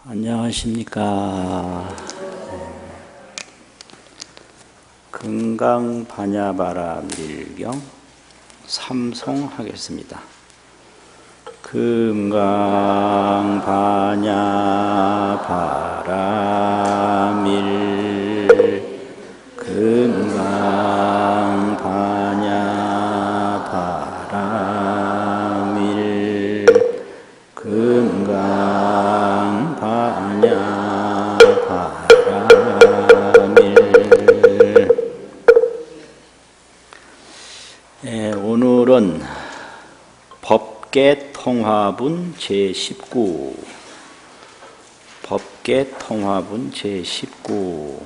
안녕하십니까. 금강반야바라 밀경 삼송하겠습니다. 금강반야바라 밀 금강반야바라 밀 오늘은 법계통화분 제19 법계통화분 제19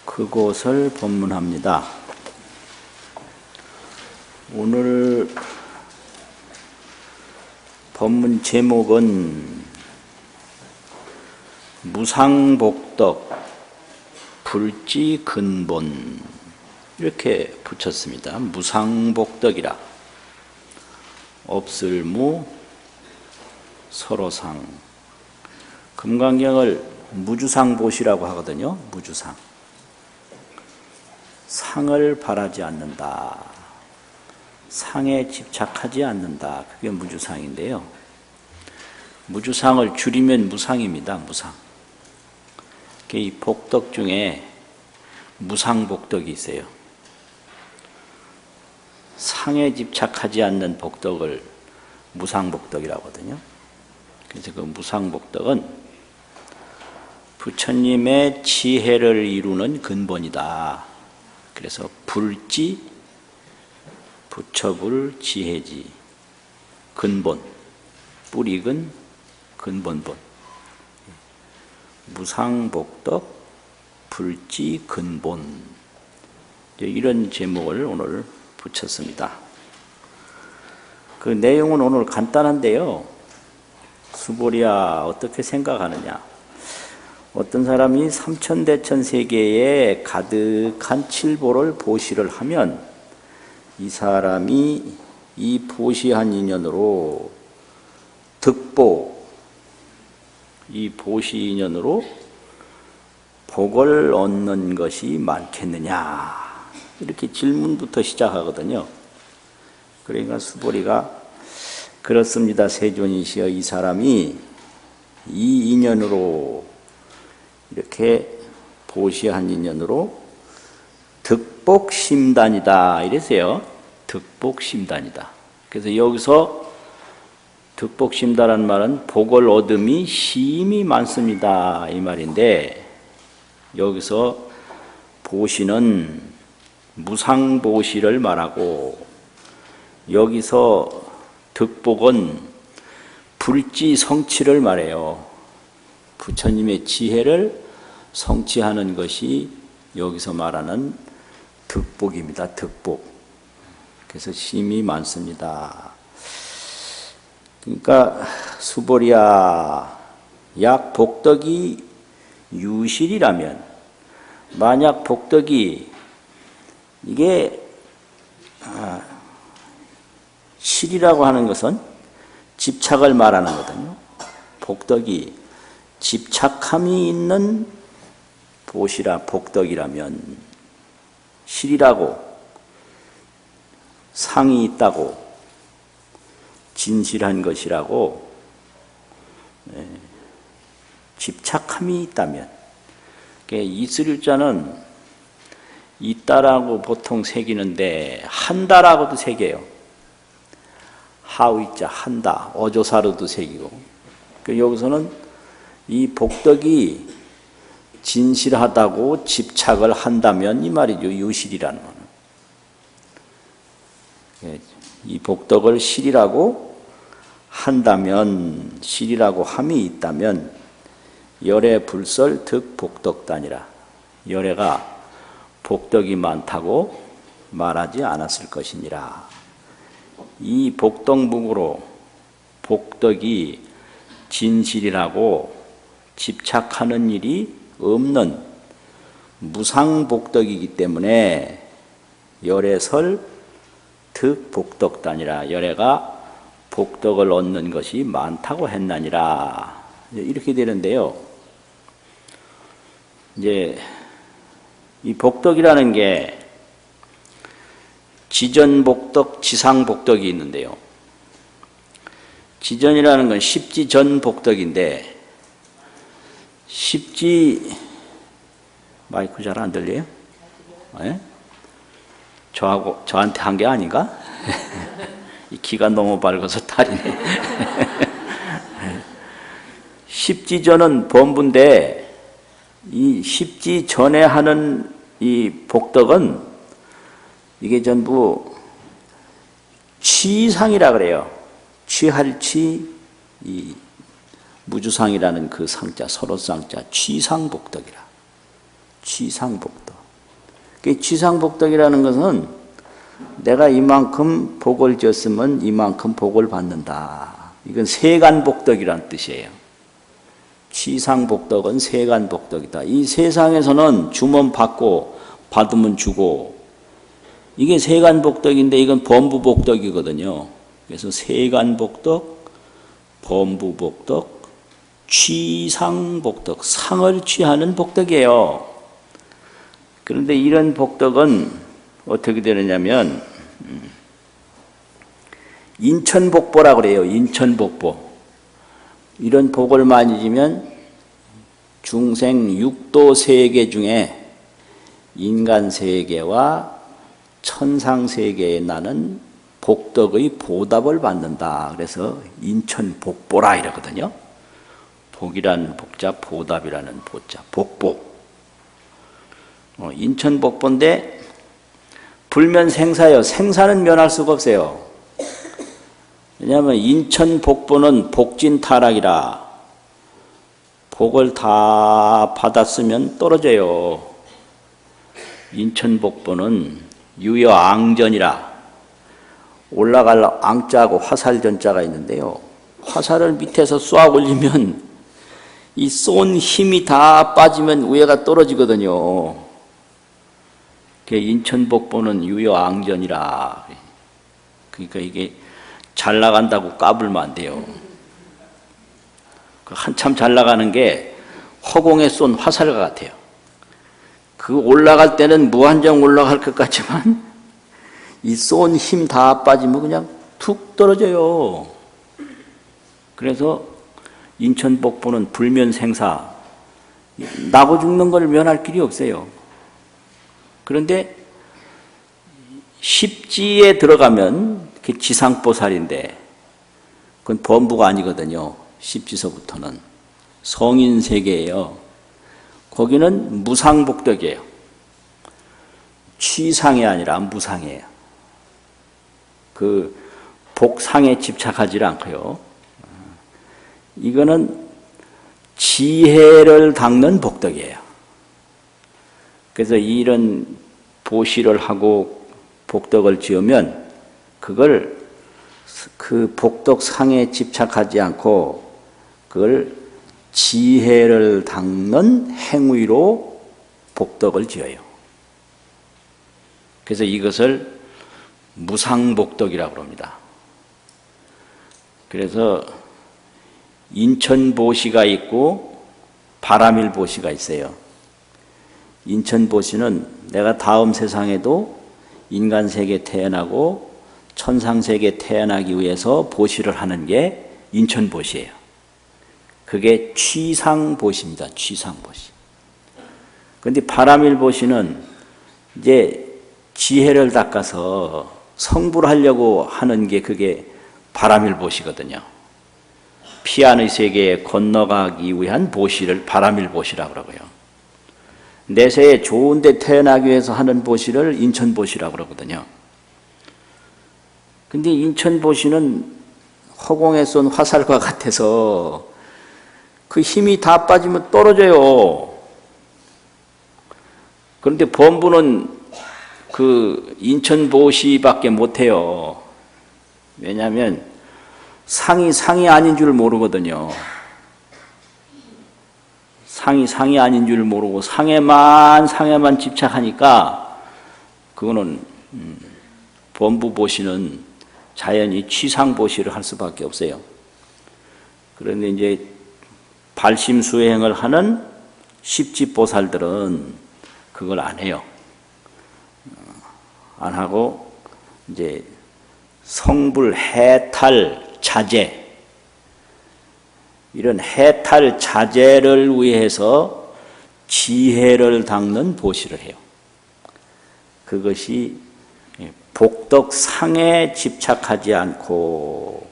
그곳을 법문합니다. 오늘 법문 제목은 무상복덕 불지근본 이렇게 붙였습니다. 무상복덕이라 없을무 서로상 금강경을 무주상보시라고 하거든요. 무주상 상을 바라지 않는다. 상에 집착하지 않는다. 그게 무주상인데요. 무주상을 줄이면 무상입니다. 무상. 이 복덕 중에 무상복덕이 있어요. 상에 집착하지 않는 복덕을 무상복덕이라고 하거든요. 그래서 그 무상복덕은 부처님의 지혜를 이루는 근본이다. 그래서 불지, 부처불 지혜지, 근본, 뿌리근, 근본본. 무상복덕, 불지, 근본. 이런 제목을 오늘 붙였습니다. 그 내용은 오늘 간단한데요. 수보리야 어떻게 생각하느냐? 어떤 사람이 삼천대천세계에 가득한 칠보를 보시를 하면 이 사람이 이 보시한 인연으로 득보, 이 보시 인연으로 복을 얻는 것이 많겠느냐? 이렇게 질문부터 시작하거든요. 그러니까 수보리가 그렇습니다. 세존이시여, 이 사람이 이 인연으로 이렇게 보시한 인연으로 득복심단이다 이랬어요. 득복심단이다. 그래서 여기서 득복심단이라는 말은 복을 얻음이 심이 많습니다 이 말인데, 여기서 보시는 무상보시를 말하고, 여기서 득복은 불지 성취를 말해요. 부처님의 지혜를 성취하는 것이 여기서 말하는 득복입니다. 득복. 그래서 심이 많습니다. 그러니까 수보리야, 약 복덕이 유실이라면, 만약 복덕이 이게 실이라고 하는 것은 집착을 말하는 거거든요. 복덕이 집착함이 있는 보시라 복덕이라면, 실이라고 상이 있다고 진실한 것이라고 집착함이 있다면, 이슬일자는 있다라고 보통 새기는데 한다라고도 새겨요. 하위자 한다, 어조사로도 새기고. 여기서는 이 복덕이 진실하다고 집착을 한다면 이 말이죠. 유실이라는 거는. 이 복덕을 실이라고 한다면, 실이라고 함이 있다면 열애 불설 득 복덕단이라, 열애가 복덕이 많다고 말하지 않았을 것이니라. 이 복덕묵으로 복덕이 진실이라고 집착하는 일이 없는 무상복덕이기 때문에 열애설 득복덕단이라, 열애가 복덕을 얻는 것이 많다고 했나니라. 이렇게 되는데요. 이제 이 복덕이라는 게 지전복덕, 지상복덕이 있는데요. 지전이라는 건 십지전 복덕인데, 십지, 마이크 잘 안 들려요? 네? 저한테 한 게 아닌가? 이 기가 너무 밝아서 탈이네. 십지전은 범부인데, 이 십지전에 하는 이 복덕은 이게 전부 취상이라 그래요. 취할 취, 이 무주상이라는 그 상자, 서로 상자, 취상복덕이라. 취상복덕. 그 취상복덕이라는 것은 내가 이만큼 복을 졌으면 이만큼 복을 받는다. 이건 세간복덕이라는 뜻이에요. 취상복덕은 세간복덕이다. 이 세상에서는 주면 받고 받으면 주고, 이게 세간복덕인데 이건 범부복덕이거든요. 그래서 세간복덕, 범부복덕, 취상복덕, 상을 취하는 복덕이에요. 그런데 이런 복덕은 어떻게 되느냐면 인천복보라 그래요. 인천복보. 이런 복을 많이 지면 중생 육도 세계 중에 인간 세계와 천상 세계에 나는 복덕의 보답을 받는다. 그래서 인천복보라 이러거든요. 복이라는 복자, 보답이라는 보자, 복보. 인천복보인데 불면생사요. 생사는 면할 수가 없어요. 왜냐하면 인천복보는 복진타락이라 복을 다 받았으면 떨어져요. 인천복보는 유여앙전이라 올라갈 앙자하고 화살전자가 있는데요. 화살을 밑에서 쏘아 올리면 이 쏜 힘이 다 빠지면 위에가 떨어지거든요. 인천복보는 유여앙전이라. 그러니까 이게 잘 나간다고 까불면 안 돼요. 한참 잘 나가는 게 허공에 쏜 화살과 같아요. 그 올라갈 때는 무한정 올라갈 것 같지만 이 쏜 힘 다 빠지면 그냥 툭 떨어져요. 그래서 인천복보는 불면생사, 나고 죽는 걸 면할 길이 없어요. 그런데 십지에 들어가면 그게 지상보살인데 그건 범부가 아니거든요. 십지서부터는 성인세계예요. 거기는 무상복덕이에요. 취상이 아니라 무상이에요. 그 복상에 집착하지 않고요. 이거는 지혜를 닦는 복덕이에요. 그래서 이런 보시를 하고 복덕을 지으면 그걸 그 복덕상에 집착하지 않고 그걸 지혜를 닦는 행위로 복덕을 지어요. 그래서 이것을 무상복덕이라고 합니다. 그래서 인천보시가 있고 바라밀보시가 있어요. 인천보시는 내가 다음 세상에도 인간세계에 태어나고 천상세계에 태어나기 위해서 보시를 하는 게 인천보시예요. 그게 취상보시입니다. 취상보시. 그런데 바라밀보시는 이제 지혜를 닦아서 성불 하려고 하는 게 그게 바라밀보시거든요. 피안의 세계에 건너가기 위한 보시를 바라밀보시라고 그러고요. 내세에 좋은 데 태어나기 위해서 하는 보시를 인천보시라고 그러거든요. 근데 인천보시는 허공에 쏜 화살과 같아서 그 힘이 다 빠지면 떨어져요. 그런데 범부는 그 인천보시밖에 못해요. 왜냐하면 상이 아닌 줄 모르거든요. 상이 아닌 줄 모르고 상에만 집착하니까 그거는 범부보시는 자연히 취상보시를 할 수밖에 없어요. 그런데 이제 발심수행을 하는 십지보살들은 그걸 안 해요. 안 하고 이제 성불, 해탈, 자제, 이런 해탈, 자제를 위해서 지혜를 닦는 보시를 해요. 그것이 복덕상에 집착하지 않고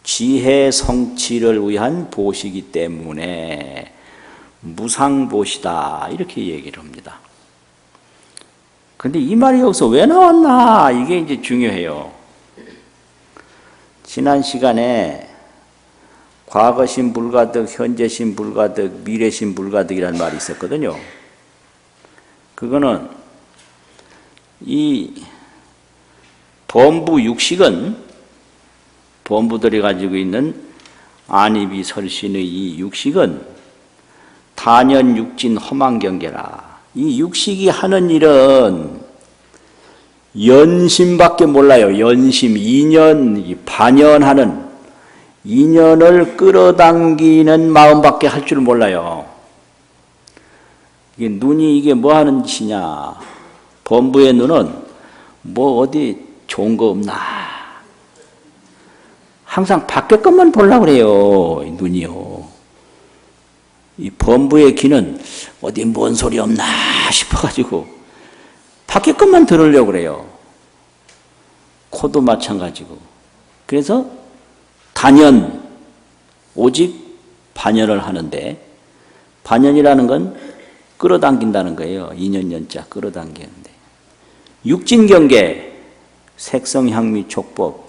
지혜 성취를 위한 보시기 때문에 무상보시다 이렇게 얘기를 합니다. 근데 이 말이 여기서 왜 나왔나 이게 이제 중요해요. 지난 시간에 과거신 불가득, 현재신 불가득, 미래신 불가득이라는 말이 있었거든요. 그거는 이 범부 육식은 범부들이 가지고 있는 안이비 설신의 이 육식은 단연 육진 허망경계라. 이 육식이 하는 일은 연심밖에 몰라요. 연심, 인연, 반연하는 인연을 끌어당기는 마음밖에 할 줄 몰라요. 이게 눈이 이게 뭐 하는 짓이냐. 범부의 눈은 뭐 어디 좋은 거 없나. 항상 밖에 것만 보려고 그래요. 이 눈이요. 이 범부의 귀는 어디 뭔 소리 없나 싶어가지고 밖에 것만 들으려고 그래요. 코도 마찬가지고. 그래서 단연, 오직 반연을 하는데 반연이라는 건 끌어당긴다는 거예요. 인연연자 끌어당기는데. 육진경계, 색성향미 촉법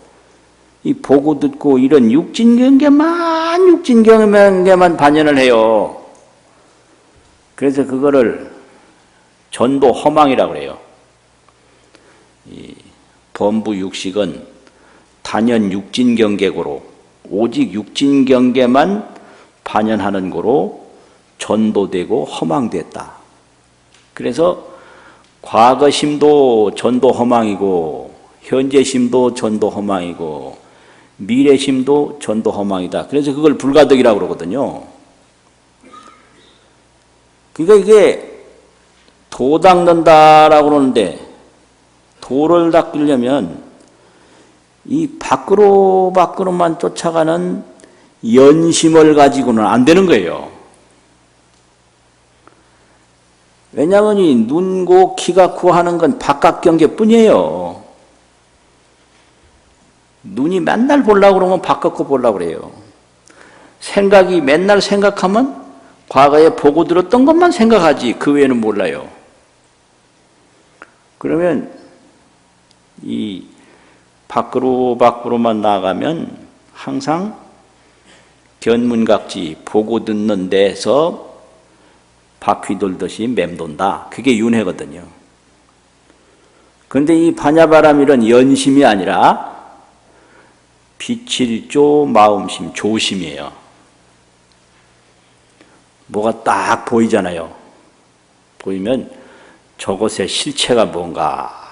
이 보고 듣고 이런 육진경계만 반연을 해요. 그래서 그거를 전도 허망이라고 그래요. 이 범부 육식은 단연 육진경계고로 오직 육진경계만 반연하는 거로 전도되고 허망됐다. 그래서 과거심도 전도 허망이고 현재심도 전도 허망이고 미래심도 전도 허망이다. 그래서 그걸 불가득이라고 그러거든요. 그러니까 이게 도 닦는다라고 그러는데 도를 닦으려면 이 밖으로만 쫓아가는 연심을 가지고는 안 되는 거예요. 왜냐하면 이 눈고 키가 구하는 건 바깥 경계뿐이에요. 눈이 맨날 보려고 그러면 바깥 거 보려고 그래요. 생각이 맨날 생각하면 과거에 보고 들었던 것만 생각하지 그 외에는 몰라요. 그러면 이 밖으로만 나가면 항상 견문각지 보고 듣는 데서 바퀴 돌듯이 맴돈다. 그게 윤회거든요. 그런데 이 반야바람일은 연심이 아니라 비칠조 마음심, 조심이에요. 뭐가 딱 보이잖아요. 보이면 저것의 실체가 뭔가.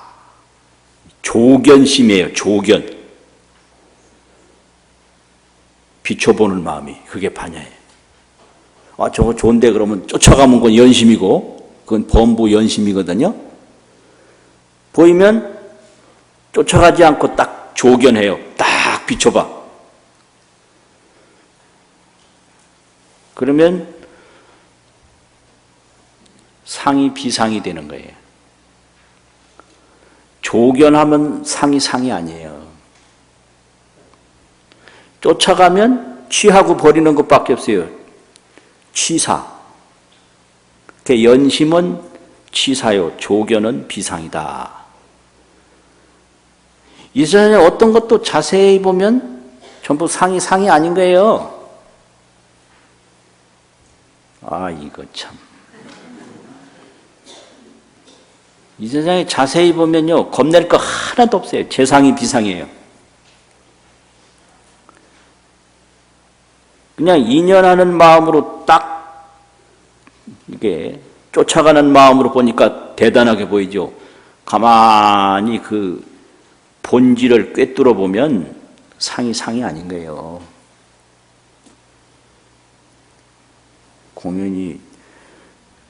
조견심이에요. 조견. 비춰보는 마음이. 그게 반야예요. 아, 저거 좋은데 그러면 쫓아가면 그건 연심이고 그건 범부 연심이거든요. 보이면 쫓아가지 않고 딱 조견해요. 딱 비춰봐. 그러면 상이 비상이 되는 거예요. 조견하면 상이 아니에요. 쫓아가면 취하고 버리는 것밖에 없어요. 취사. 그 연심은 취사요. 조견은 비상이다. 이 세상에 어떤 것도 자세히 보면 전부 상이 아닌 거예요. 아, 이거 참. 이 세상에 자세히 보면요, 겁낼 거 하나도 없어요. 재상이 비상이에요. 그냥 인연하는 마음으로 딱 이게 쫓아가는 마음으로 보니까 대단하게 보이죠. 가만히 그 본질을 꿰뚫어 보면 상이 아닌 거예요. 공연히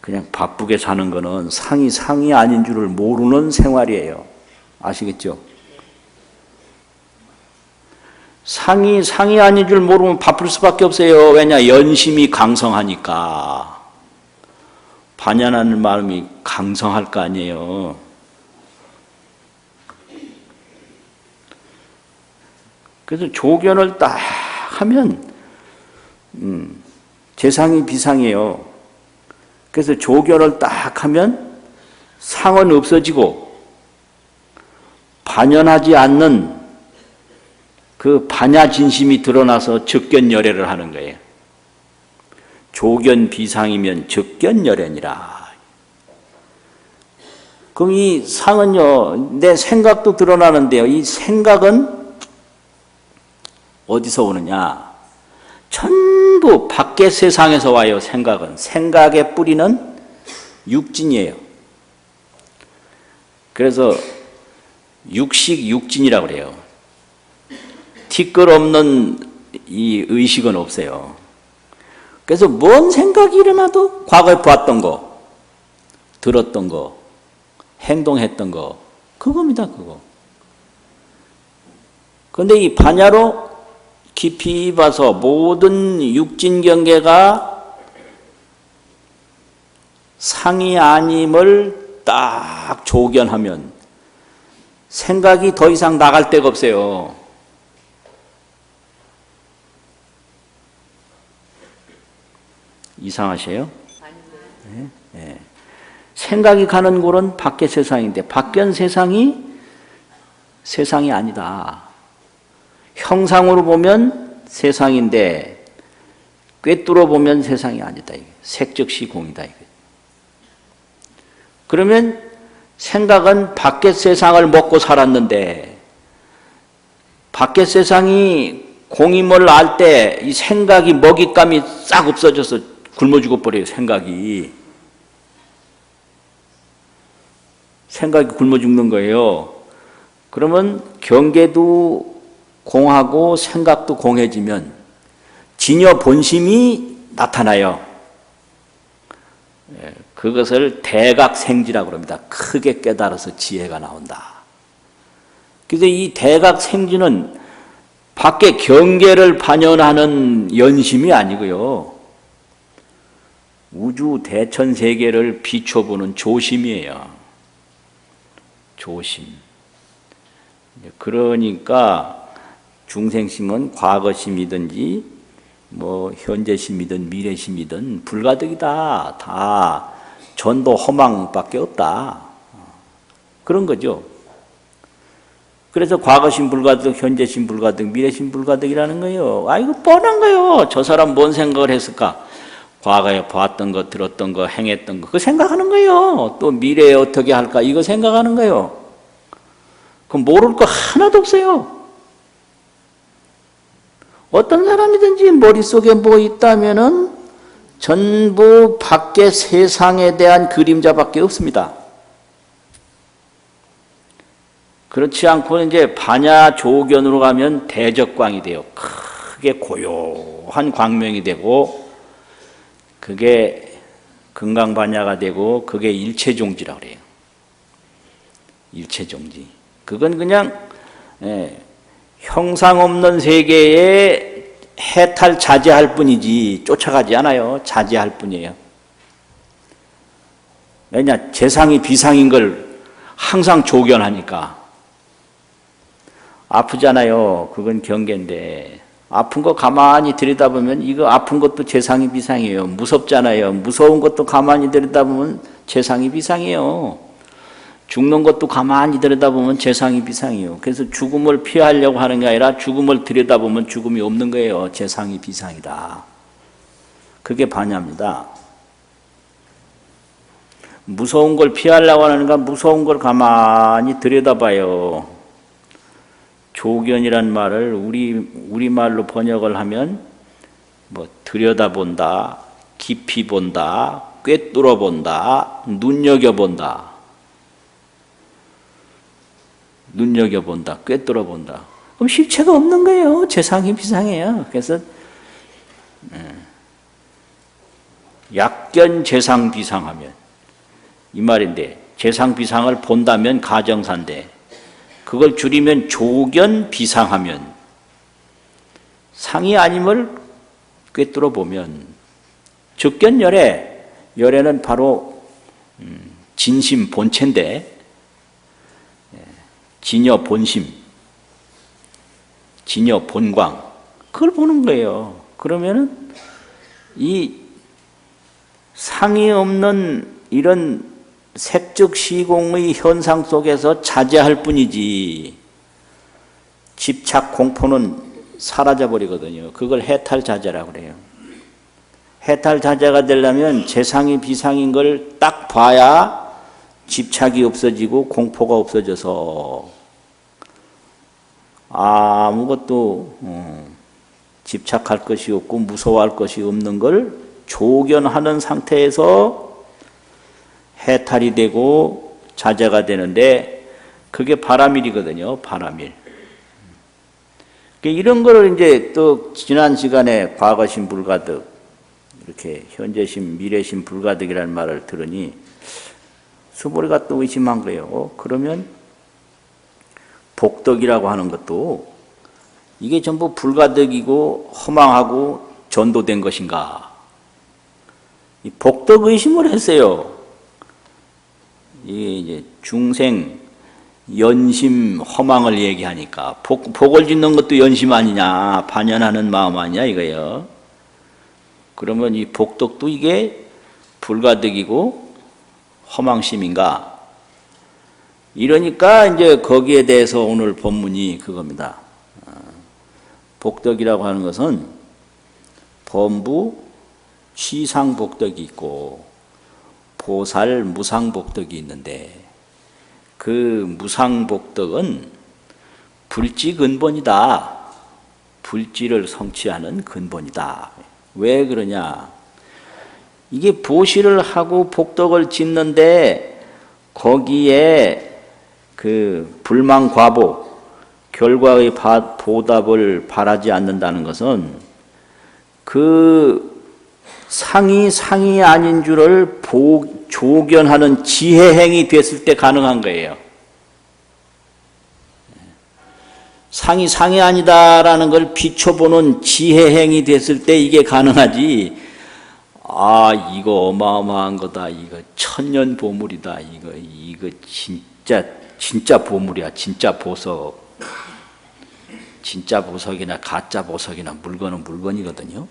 그냥 바쁘게 사는 거는 상이 아닌 줄을 모르는 생활이에요. 아시겠죠? 상이 아닌 줄 모르면 바쁠 수밖에 없어요. 왜냐? 연심이 강성하니까. 반연하는 마음이 강성할 거 아니에요. 그래서 조견을 딱 하면 재상이 비상이에요. 그래서 조견을 딱 하면 상은 없어지고 반연하지 않는 그 반야진심이 드러나서 적견열애를 하는 거예요. 조견 비상이면 적견열애니라. 그럼 이 상은요, 내 생각도 드러나는데요. 이 생각은 어디서 오느냐? 전부 밖의 세상에서 와요. 생각은. 생각의 뿌리는 육진이에요. 그래서 육식육진이라고 그래요. 티끌 없는 이 의식은 없어요. 그래서 뭔 생각이 일어나도 과거에 보았던 거, 들었던 거, 행동했던 거, 그겁니다, 그거. 그런데 이 반야로 깊이 봐서 모든 육진 경계가 상이 아님을 딱 조견하면 생각이 더 이상 나갈 데가 없어요. 이상하세요? 네? 네. 생각이 가는 곳은 밖의 세상인데 밖의 세상이 세상이 아니다. 형상으로 보면 세상인데 꿰뚫어 보면 세상이 아니다. 색즉시 공이다. 그러면 생각은 밖의 세상을 먹고 살았는데 밖의 세상이 공임을 알 때 이 생각이 먹잇감이 싹 없어져서 굶어 죽어버려요. 생각이 굶어 죽는 거예요. 그러면 경계도 공하고 생각도 공해지면 진여 본심이 나타나요. 그것을 대각생지라고 합니다. 크게 깨달아서 지혜가 나온다. 그래서 이 대각생지는 밖에 경계를 반연하는 연심이 아니고요. 우주 대천세계를 비춰보는 조심이에요. 조심. 그러니까 중생심은 과거심이든지 뭐 현재심이든 미래심이든 불가득이다. 다 전도 허망밖에 없다. 그런 거죠. 그래서 과거심 불가득, 현재심 불가득, 미래심 불가득이라는 거예요. 아, 이거 뻔한 거예요. 저 사람 뭔 생각을 했을까? 과거에 봤던 거, 들었던 거, 행했던 거, 그거 생각하는 거예요. 또 미래에 어떻게 할까? 이거 생각하는 거예요. 그럼 모를 거 하나도 없어요. 어떤 사람이든지 머릿속에 뭐 있다면은 전부 밖의 세상에 대한 그림자밖에 없습니다. 그렇지 않고 이제 반야 조견으로 가면 대적광이 돼요. 크게 고요한 광명이 되고 그게 금강반야가 되고 그게 일체종지라고 그래요. 일체종지. 그건 그냥 형상 없는 세계에 해탈 자제할 뿐이지 쫓아가지 않아요. 자제할 뿐이에요. 왜냐? 재상이 비상인 걸 항상 조견하니까. 아프잖아요. 그건 경계인데 아픈 거 가만히 들여다보면 이거 아픈 것도 재상이 비상이에요. 무섭잖아요. 무서운 것도 가만히 들여다보면 재상이 비상이에요. 죽는 것도 가만히 들여다보면 재상이 비상이에요. 그래서 죽음을 피하려고 하는 게 아니라 죽음을 들여다보면 죽음이 없는 거예요. 재상이 비상이다. 그게 반야입니다. 무서운 걸 피하려고 하는가 무서운 걸 가만히 들여다봐요. 조견이란 말을 우리말로 번역을 하면 뭐 들여다본다, 깊이 본다, 꿰뚫어 본다, 눈여겨본다. 눈여겨본다, 꿰뚫어 본다. 그럼 실체가 없는 거예요. 재상이 비상해요. 그래서 약견 재상 비상하면 이 말인데, 재상 비상을 본다면 가정사인데 그걸 줄이면 조견 비상하면, 상이 아님을 꿰뚫어 보면 적견열애, 열애는 바로 진심 본체인데, 진여 본심, 진여 본광, 그걸 보는 거예요. 그러면은 이 상이 없는 이런 색적 시공의 현상 속에서 자제할 뿐이지, 집착 공포는 사라져 버리거든요. 그걸 해탈자제라고 그래요. 해탈자제가 되려면 재상이 비상인 걸 딱 봐야 집착이 없어지고 공포가 없어져서 아무것도 집착할 것이 없고 무서워할 것이 없는 걸 조견하는 상태에서 해탈이 되고 자제가 되는데, 그게 바라밀이거든요. 바라밀. 이런 거를 이제 또 지난 시간에 과거심 불가득, 이렇게 현재심 미래심 불가득이라는 말을 들으니 수보리가 또 의심한 거예요. 그러면 복덕이라고 하는 것도 이게 전부 불가득이고 허망하고 전도된 것인가? 이 복덕 의심을 했어요. 이게 이제 중생 연심 허망을 얘기하니까 복을 짓는 것도 연심 아니냐, 반연하는 마음 아니냐 이거예요. 그러면 이 복덕도 이게 불가득이고 허망심인가? 이러니까 이제 거기에 대해서 오늘 본문이 그겁니다. 복덕이라고 하는 것은 범부 취상복덕이 있고 보살 무상복덕이 있는데, 그 무상복덕은 불지 근본이다. 불지를 성취하는 근본이다. 왜 그러냐? 이게 보시를 하고 복덕을 짓는데 거기에 그 불망과보, 결과의 보답을 바라지 않는다는 것은 그 상이 아닌 줄을 조견하는 지혜행이 됐을 때 가능한 거예요. 상이 아니다라는 걸 비춰보는 지혜행이 됐을 때 이게 가능하지. 이거 어마어마한 거다. 이거 천년 보물이다. 이거 진짜 보물이야. 진짜 보석. 진짜 보석이나 가짜 보석이나 물건은 물건이거든요.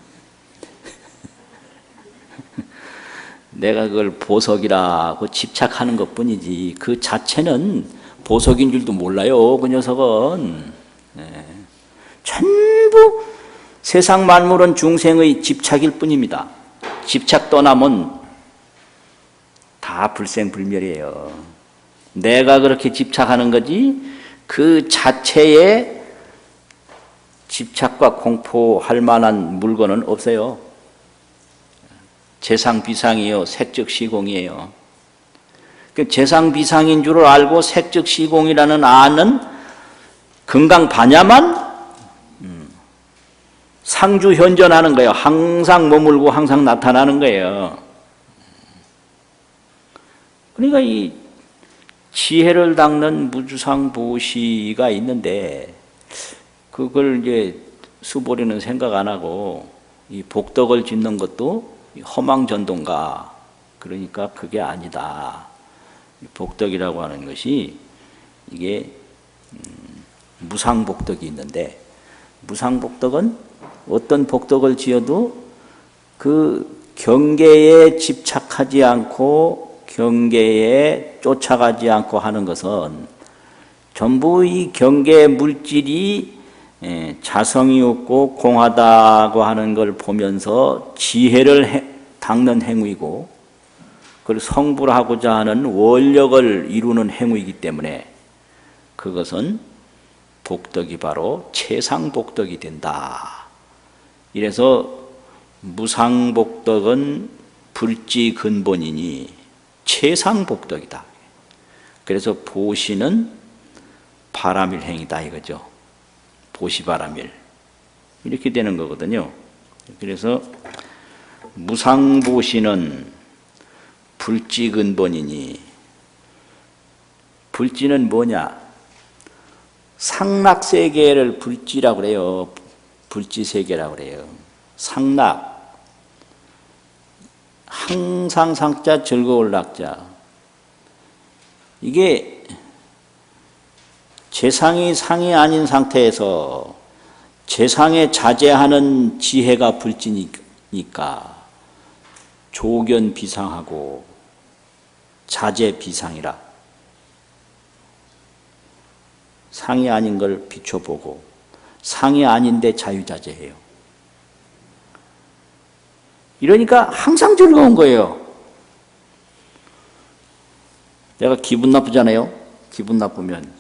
내가 그걸 보석이라고 집착하는 것뿐이지 그 자체는 보석인 줄도 몰라요. 그 녀석은. 전부 세상 만물은 중생의 집착일 뿐입니다. 집착 떠나면 다 불생불멸이에요. 내가 그렇게 집착하는 거지 그 자체에 집착과 공포할 만한 물건은 없어요. 재상비상이요, 색적시공이에요. 재상비상인 줄을 알고 색적시공이라는 아는 건강반야만 상주현존하는 거예요. 항상 머물고 항상 나타나는 거예요. 그러니까 이 지혜를 닦는 무주상보시가 있는데 그걸 이제 수보리는 생각 안 하고 이 복덕을 짓는 것도 허망전도인가? 그러니까 그게 아니다. 복덕이라고 하는 것이 이게 무상복덕이 있는데, 무상복덕은 어떤 복덕을 지어도 그 경계에 집착하지 않고 경계에 쫓아가지 않고 하는 것은 전부 이 경계 물질이 자성이 없고 공하다고 하는 걸 보면서 지혜를 닦는 행위고, 그걸 성불하고자 하는 원력을 이루는 행위이기 때문에 그것은 복덕이 바로 최상복덕이 된다. 이래서 무상복덕은 불지 근본이니 최상복덕이다. 그래서 보시는 바라밀행이다 이거죠. 보시바라밀 이렇게 되는 거거든요. 그래서 무상보시는 불지근본이니, 불지는 뭐냐? 상락세계를 불지라고 그래요. 불지세계라고 그래요. 상락, 항상 상자 즐거울 낙자. 이게 재상이 상이 아닌 상태에서 재상에 자제하는 지혜가 불지니까 조견 비상하고 자제 비상이라. 상이 아닌 걸 비춰보고 상이 아닌데 자유자재해요. 이러니까 항상 즐거운 거예요. 내가 기분 나쁘잖아요. 기분 나쁘면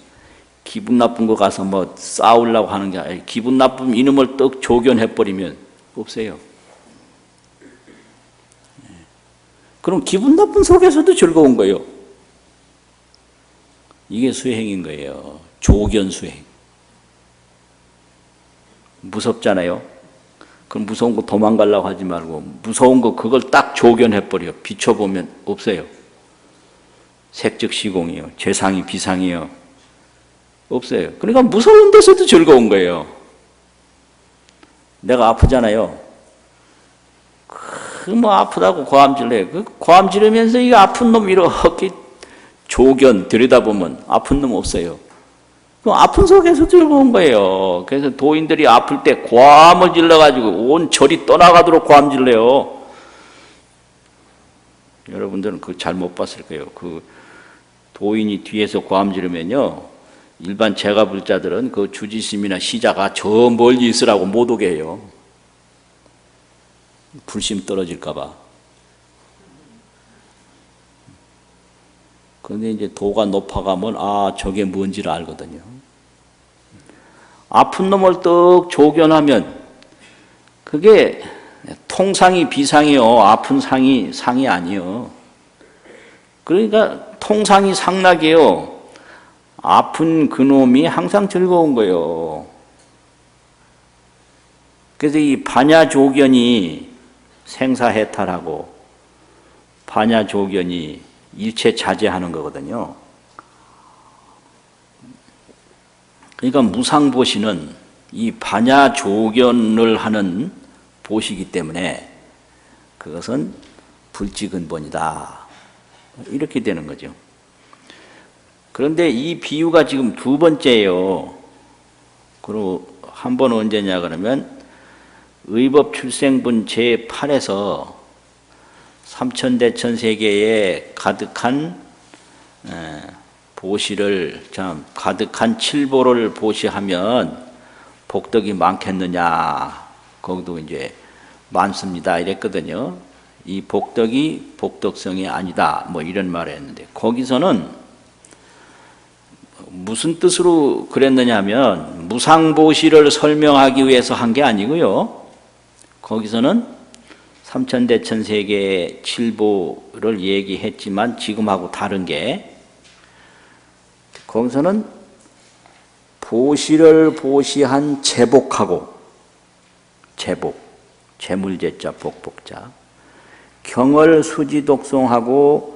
기분 나쁜 거 가서 뭐 싸우려고 하는 게 아니라 기분 나쁘면 이놈을 떡 조견해버리면 없어요. 그럼 기분 나쁜 속에서도 즐거운 거예요. 이게 수행인 거예요. 조견 수행. 무섭잖아요. 그럼 무서운 거 도망가려고 하지 말고 무서운 거 그걸 딱 조견해버려. 비춰보면 없어요. 색즉 시공이요. 재상이 비상이요. 없어요. 그러니까 무서운 데서도 즐거운 거예요. 내가 아프잖아요. 뭐 아프다고 고함질해. 그 고함지르면서 이 아픈 놈 이렇게 조견 들여다보면 아픈 놈 없어요. 그 아픈 속에서 즐거운 거예요. 그래서 도인들이 아플 때 고함을 질러가지고 온 절이 떠나가도록 고함질래요. 여러분들은 그거 잘 못 봤을 거예요. 그 도인이 뒤에서 고함 지르면요, 일반 제가 불자들은 그 주지심이나 시자가 저 멀리 있으라고 못 오게 해요. 불심 떨어질까봐. 그런데 이제 도가 높아가면 아 저게 뭔지를 알거든요. 아픈 놈을 떡 조견하면 그게 통상이 비상이요. 아픈 상이 상이 아니요. 그러니까 통상이 상락이에요. 아픈 그놈이 항상 즐거운 거예요. 그래서 이 반야조견이 생사해탈하고 반야조견이 일체 자제하는 거거든요. 그러니까 무상보시는 이 반야조견을 하는 보시기 때문에 그것은 불지근본이다. 이렇게 되는 거죠. 그런데 이 비유가 지금 두 번째예요. 그리고 한 번 언제냐 그러면 의법출생분 제8에서 삼천대천세계에 가득한 보시를 참 가득한 칠보를 보시하면 복덕이 많겠느냐. 거기도 이제 많습니다 이랬거든요. 이 복덕이 복덕성이 아니다 뭐 이런 말을 했는데 거기서는 무슨 뜻으로 그랬느냐 하면 무상보시를 설명하기 위해서 한 게 아니고요. 거기서는 삼천대천세계의 칠보를 얘기했지만 지금하고 다른 게 거기서는 보시를 보시한 제복하고 제복, 재물제자 복복자 경을 수지독송하고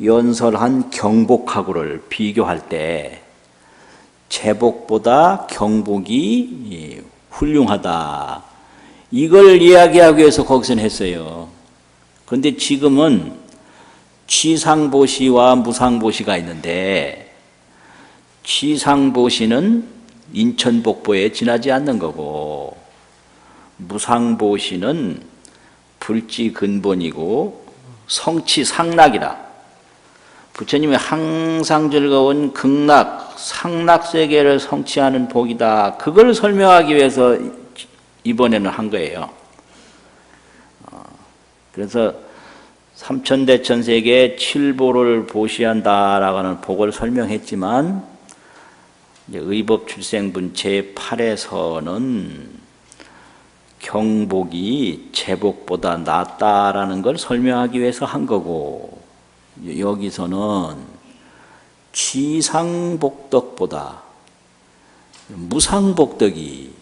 연설한 경복하고를 비교할 때 제복보다 경복이 훌륭하다. 이걸 이야기하기 위해서 거기서는 했어요. 그런데 지금은 취상보시와 무상보시가 있는데 취상보시는 인천복보에 지나지 않는 거고 무상보시는 불지근본이고 성취상락이라. 부처님이 항상 즐거운 극락, 상락세계를 성취하는 복이다. 그걸 설명하기 위해서 이번에는 한 거예요. 그래서 삼천대천세계의 칠보를 보시한다라고 하는 복을 설명했지만 의법출생분 제8에서는 경복이 제복보다 낫다라는 걸 설명하기 위해서 한 거고 여기서는 취상복덕보다 무상복덕이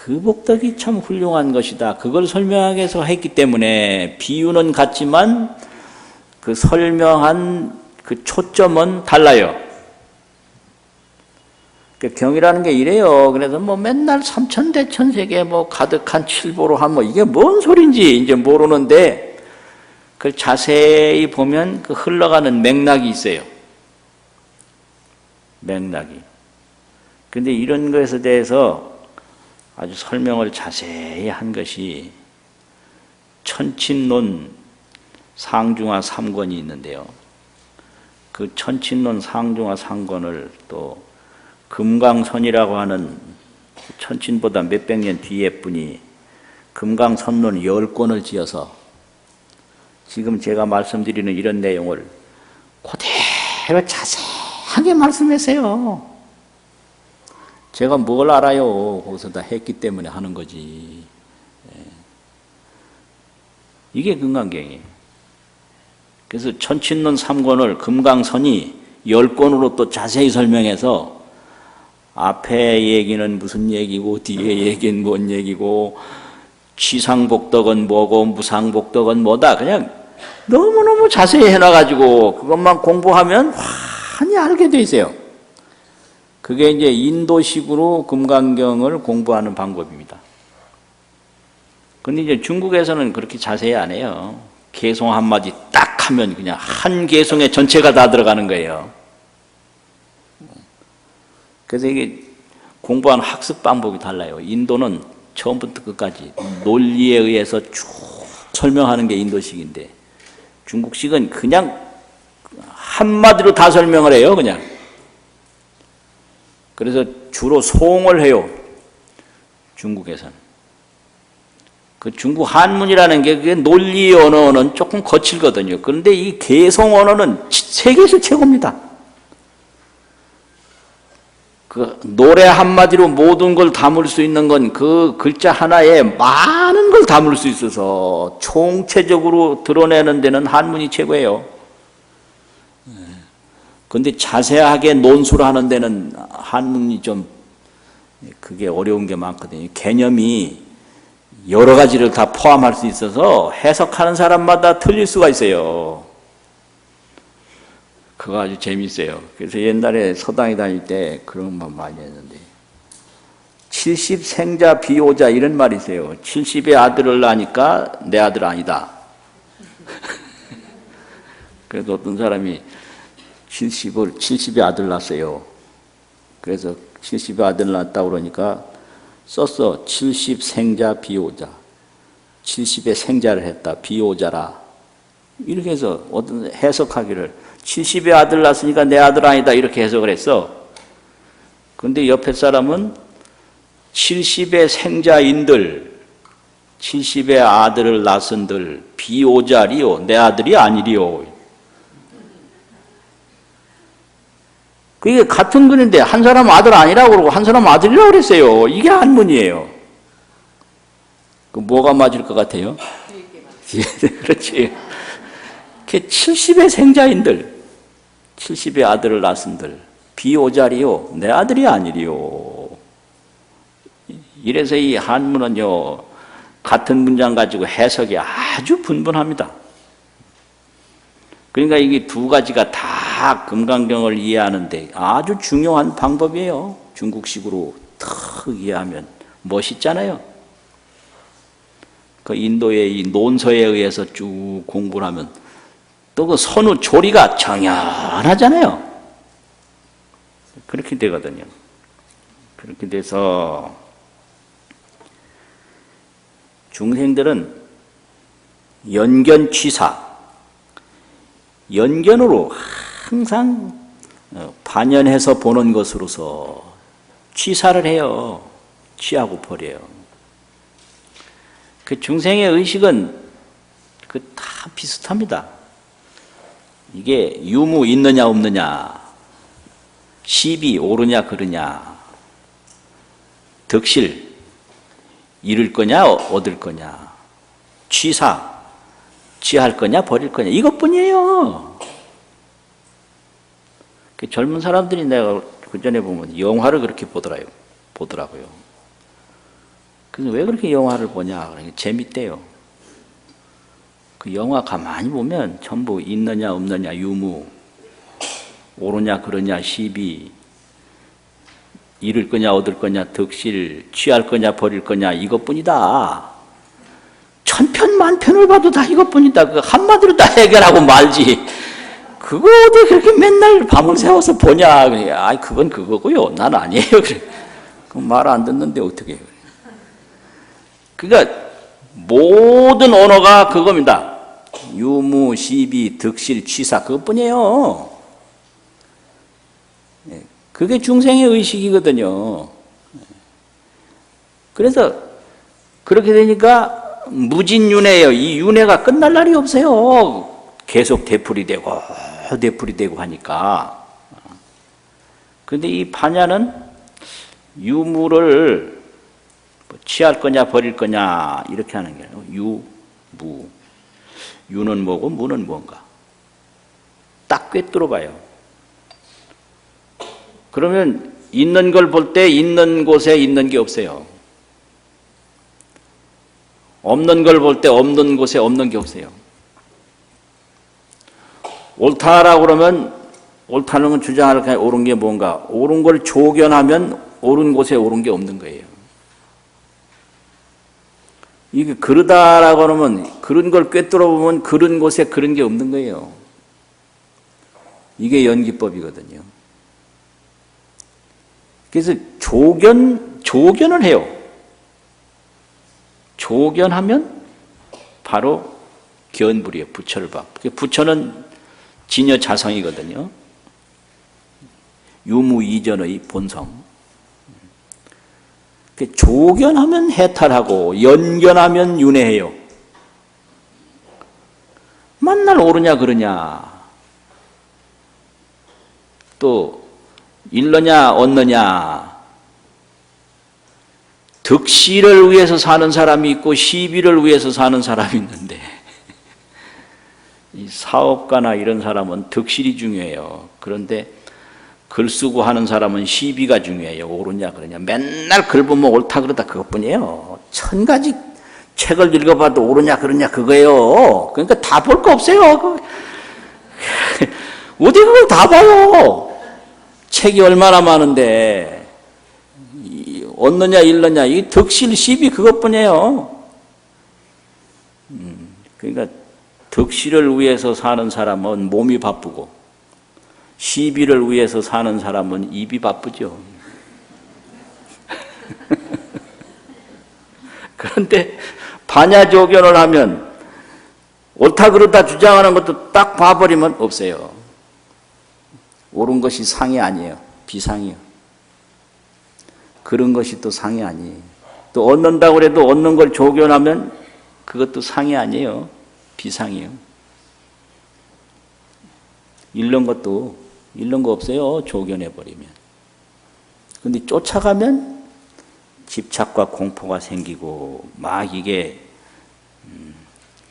그 복덕이 참 훌륭한 것이다. 그걸 설명하기 위해서 했기 때문에 비유는 같지만 그 설명한 그 초점은 달라요. 경이라는 게 이래요. 그래서 뭐 맨날 삼천대천세계 뭐 가득한 칠보로한 뭐 이게 뭔 소린지 이제 모르는데 그걸 자세히 보면 그 흘러가는 맥락이 있어요. 맥락이. 근데 이런 것에 대해서 아주 설명을 자세히 한 것이 천친론 상중하 3권이 있는데요. 그 천친론 상중하 3권을 또 금강선이라고 하는 천친보다 몇백 년 뒤에 분이 금강선론 10권을 지어서 지금 제가 말씀드리는 이런 내용을 그대로 자세하게 말씀하세요. 제가 뭘 알아요. 거기서 다 했기 때문에 하는 거지. 이게 금강경이에요. 그래서 천친론 3권을 금강선이 10권으로 또 자세히 설명해서 앞에 얘기는 무슨 얘기고 뒤에 얘기는 뭔 얘기고 취상복덕은 뭐고 무상복덕은 뭐다. 그냥 너무너무 자세히 해놔가지고 그것만 공부하면 환히 알게 돼 있어요. 그게 이제 인도식으로 금강경을 공부하는 방법입니다. 근데 이제 중국에서는 그렇게 자세히 안 해요. 개송 한마디 딱 하면 그냥 한 개송에 전체가 다 들어가는 거예요. 그래서 이게 공부하는 학습 방법이 달라요. 인도는 처음부터 끝까지 논리에 의해서 쭉 설명하는 게 인도식인데 중국식은 그냥 한마디로 다 설명을 해요. 그냥. 그래서 주로 송을 해요. 중국에서는. 그 중국 한문이라는 게 그게 논리 언어는 조금 거칠거든요. 그런데 이 개송 언어는 세계에서 최고입니다. 그 노래 한마디로 모든 걸 담을 수 있는 건 그 글자 하나에 많은 걸 담을 수 있어서 총체적으로 드러내는 데는 한문이 최고예요. 그런데 자세하게 논술을 하는 데는 한문이 좀 그게 어려운 게 많거든요. 개념이 여러 가지를 다 포함할 수 있어서 해석하는 사람마다 틀릴 수가 있어요. 그거 아주 재밌어요. 그래서 옛날에 서당에 다닐 때 그런 말 많이 했는데 70생자 비호자 이런 말이 있어요. 70의 아들을 낳으니까 내 아들 아니다. 그래서 어떤 사람이 70의 아들 낳았어요. 그래서 70의 아들 낳았다고 그러니까 썼어. 70생자 비호자. 70의 생자를 했다. 비호자라. 이렇게 해서 어떤 해석하기를 70의 아들 낳았으니까 내 아들 아니다 이렇게 해석을 했어. 그런데 옆에 사람은 70의 생자인들 70의 아들을 낳은들 비호자리요 내 아들이 아니리요. 그게 같은 글인데 한 사람 아들 아니라고 그러고 한 사람 아들이라고 그랬어요. 이게 한문이에요. 그 뭐가 맞을 것 같아요? 그렇지. 70의 생자인들 70의 아들을 낳은들 비호자리요 내 아들이 아니리요. 이래서 이 한문은요 같은 문장 가지고 해석이 아주 분분합니다. 그러니까 이게 두 가지가 다 금강경을 이해하는데 아주 중요한 방법이에요. 중국식으로 탁 이해하면 멋있잖아요. 그 인도의 이 논서에 의해서 쭉 공부를 하면 또 그 선우 조리가 정연하잖아요. 그렇게 되거든요. 그렇게 돼서 중생들은 연견취사, 연견으로 항상 반연해서 보는 것으로서 취사를 해요. 취하고 버려요. 그 중생의 의식은 그 다 비슷합니다. 이게 유무 있느냐 없느냐, 시비 오르냐 그르냐, 득실 잃을 거냐 얻을 거냐, 취사 취할 거냐 버릴 거냐 이것뿐이에요. 그 젊은 사람들이 내가 그 전에 보면 영화를 그렇게 보더라고요. 그래서 왜 그렇게 영화를 보냐? 그러니까 재밌대요. 그 영화 가만히 보면 전부 있느냐 없느냐 유무, 옳으냐 그러냐 시비, 잃을 거냐 얻을 거냐 득실, 취할 거냐 버릴 거냐 이것뿐이다. 천편 만편을 봐도 다 이것뿐이다. 그 한마디로 다 해결하고 말지. 그거 어디 그렇게 맨날 밤을 새워서 보냐? 아, 그건 그거고요. 난 아니에요. 그래. 말 안 듣는데 어떻게 해요? 그러니까 모든 언어가 그겁니다. 유무, 시비, 득실, 취사 그것뿐이에요. 그게 중생의 의식이거든요. 그래서 그렇게 되니까 무진윤회예요. 이 윤회가 끝날 날이 없어요. 계속 되풀이되고 하니까. 그런데 이 반야는 유무를 취할 거냐 버릴 거냐 이렇게 하는 게 아니고 유, 무. 유는 뭐고 무는 뭔가. 딱 꿰뚫어 봐요. 그러면 있는 걸 볼 때 있는 곳에 있는 게 없어요. 없는 걸 볼 때 없는 곳에 없는 게 없어요. 옳다라고 그러면 옳다는 건 주장할 옳은 게 뭔가. 옳은 걸 조견하면 옳은 곳에 옳은 게 없는 거예요. 이게 그러다라고 하면 그런 걸 꿰뚫어 보면 그런 곳에 그런 게 없는 거예요. 이게 연기법이거든요. 그래서 조견을 해요. 조견하면 바로 견불이에요. 부처를 봐. 부처는 진여자성이거든요. 유무이전의 본성. 조견하면 해탈하고 연견하면 윤회해요. 만날 옳으냐 그러냐 또 잃느냐 얻느냐 득실을 위해서 사는 사람이 있고 시비를 위해서 사는 사람이 있는데 이 사업가나 이런 사람은 득실이 중요해요. 그런데 글 쓰고 하는 사람은 시비가 중요해요. 옳으냐 그러냐. 맨날 글 보면 옳다 그러다 그것뿐이에요. 1000가지 책을 읽어봐도 옳으냐 그러냐 그거예요. 그러니까 다 볼 거 없어요. 어디 그걸 다 봐요. 책이 얼마나 많은데 얻느냐 잃느냐 이 득실 시비 그것뿐이에요. 그러니까 득실을 위해서 사는 사람은 몸이 바쁘고 시비를 위해서 사는 사람은 입이 바쁘죠. 그런데 반야조견을 하면 옳다 그르다 주장하는 것도 딱 봐버리면 없어요. 옳은 것이 상이 아니에요. 비상이에요. 그런 것이 또 상이 아니에요. 또 얻는다고 해도 얻는 걸 조견하면 그것도 상이 아니에요. 비상이에요. 잃는 거 없어요. 조견해버리면. 근데 쫓아가면 집착과 공포가 생기고 막 이게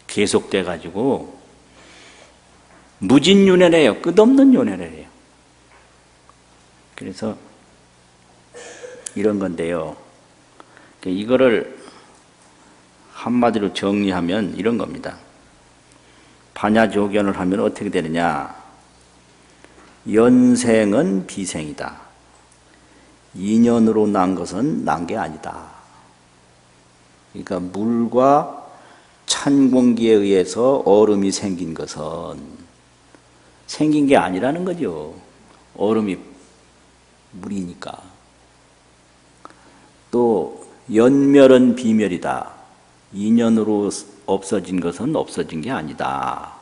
계속돼가지고 무진윤회를 해요. 끝없는 윤회를 해요. 그래서 이런 건데요. 이거를 한마디로 정리하면 이런 겁니다. 반야조견을 하면 어떻게 되느냐. 연생은 비생이다. 인연으로 난 것은 난 게 아니다. 그러니까 물과 찬 공기에 의해서 얼음이 생긴 것은 생긴 게 아니라는 거죠. 얼음이 물이니까. 또 연멸은 비멸이다. 인연으로 없어진 것은 없어진 게 아니다.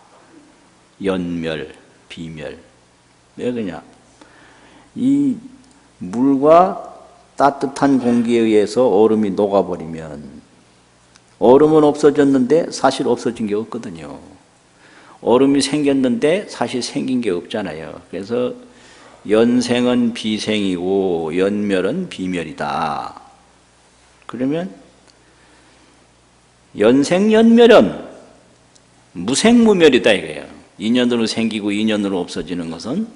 연멸, 비멸. 왜 그러냐? 이 물과 따뜻한 공기에 의해서 얼음이 녹아버리면 얼음은 없어졌는데 사실 없어진 게 없거든요. 얼음이 생겼는데 사실 생긴 게 없잖아요. 그래서 연생은 비생이고 연멸은 비멸이다. 그러면 연생연멸은 무생무멸이다 이거예요. 인연으로 생기고 인연으로 없어지는 것은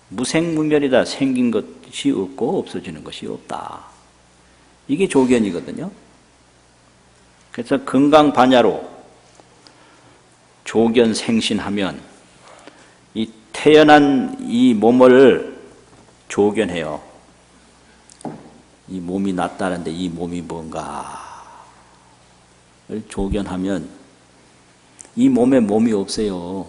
무생무멸이다. 생긴 것이 없고 없어지는 것이 없다. 이게 조견이거든요. 그래서 건강반야로 조견생신하면 이 태어난 이 몸을 조견해요. 이 몸이 낫다는데 이 몸이 뭔가를 조견하면 이 몸에 몸이 없어요.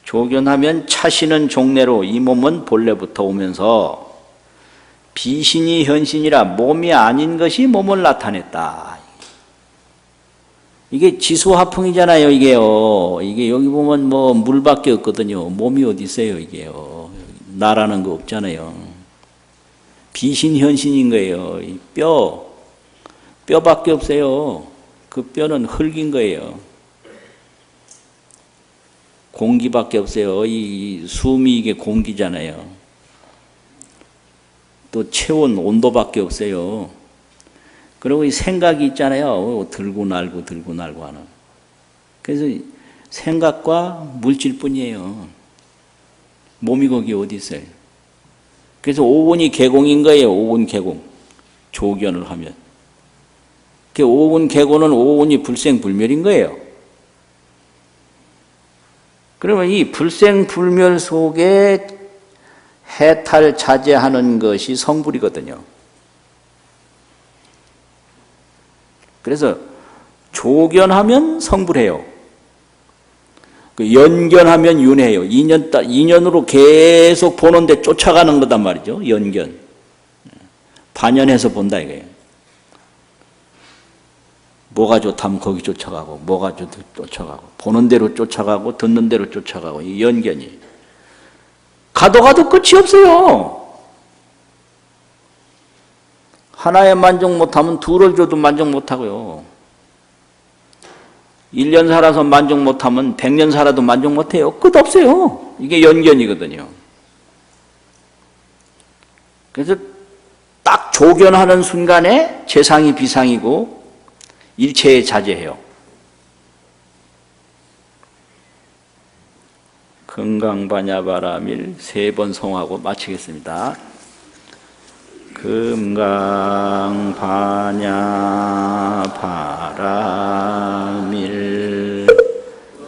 조견하면 차시는 종래로 이 몸은 본래부터 오면서 비신이 현신이라 몸이 아닌 것이 몸을 나타냈다. 이게 지수화풍이잖아요, 이게요. 이게 여기 보면 뭐 물밖에 없거든요. 몸이 어디 있어요, 이게요. 나라는 거 없잖아요. 비신 현신인 거예요. 이 뼈밖에 없어요. 그 뼈는 흙인 거예요. 공기밖에 없어요. 이 숨이 이게 공기잖아요. 또 체온, 온도밖에 없어요. 그리고 이 생각이 있잖아요. 들고 날고 하는. 그래서 생각과 물질뿐이에요. 몸이 거기 어디 있어요? 그래서 오운이 개공인 거예요. 오운 개공. 조견을 하면. 그 오운 개공은 오운이 불생불멸인 거예요. 그러면 이 불생불멸 속에 해탈 자제하는 것이 성불이거든요. 그래서 조견하면 성불해요. 연견하면 윤회해요. 인연으로 계속 보는데 쫓아가는 거단 말이죠. 연견. 반연해서 본다 이거예요. 뭐가 좋다면 거기 쫓아가고, 뭐가 좋다면 쫓아가고, 보는 대로 쫓아가고, 듣는 대로 쫓아가고, 이 연견이. 가도 끝이 없어요. 하나에 만족 못하면 둘을 줘도 만족 못하고요. 1년 살아서 만족 못하면 100년 살아도 만족 못해요. 끝 없어요. 이게 연견이거든요. 그래서 딱 조견하는 순간에 재상이 비상이고 일체에 자제해요. 금강반야바라밀 3번 성하고 마치겠습니다. 금강반야바라밀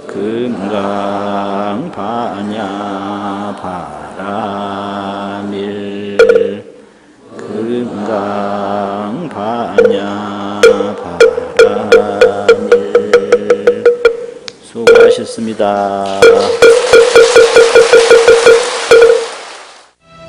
금강반야바라밀 금강반야바라밀 수고하셨습니다.